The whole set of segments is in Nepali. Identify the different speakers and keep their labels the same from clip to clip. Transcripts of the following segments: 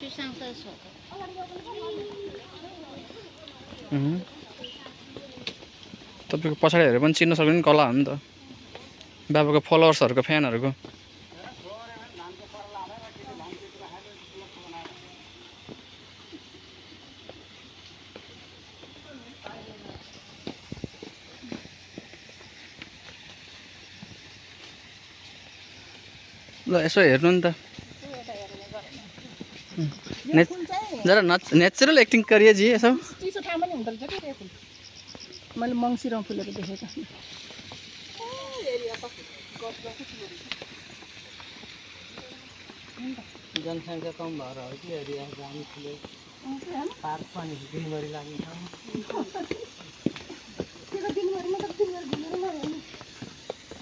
Speaker 1: 去上厕所。
Speaker 2: तपाईँको पछाडि हेरेर पनि चिन्न सक्ने कला हो नि त बाबाको फलोवर्सहरूको फ्यानहरूको। ल यसो हेर्नु नि त जरा नेचुरल एक्टिङ करिए जी यसो
Speaker 3: चिसो ठाउँमा नि हुँदो रहेछ के फुल मैले मङ्सिरमा फुलेको देखेको
Speaker 4: जनसङ्ख्या कम भएर हो कि एरिया जानु फुले पार्क पनि दिनभरि लाग्ने ठाउँ
Speaker 3: त्यो दिनभरि मतलब दिनभरि घुमेर नहेर्नु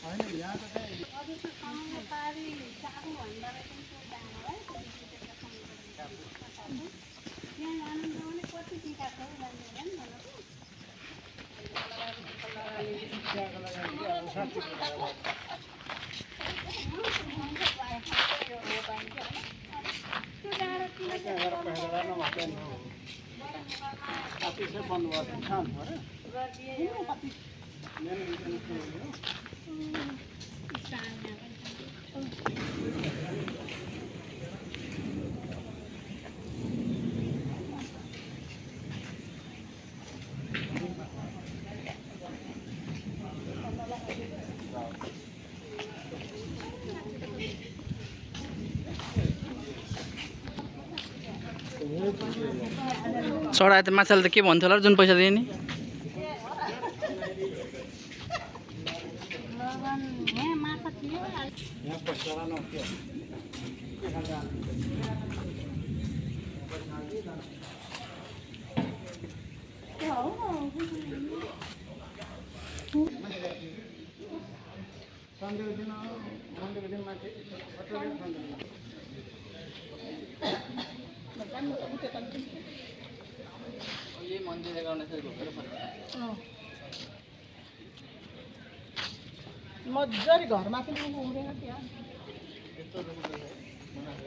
Speaker 4: होइन यहाँ त बन्द गर्छ खानु पर्यो
Speaker 2: चढाए त माछाले त के भन्थ्यो होला जुन पैसा दिए नि
Speaker 4: यहाँ पैसा नहुन्थ्यो सन्डेको दिन मन्डेको दिन माथि
Speaker 2: यही मन्दिर गर्ने
Speaker 3: मजाले घरमाथि उम्रेर त्यहाँ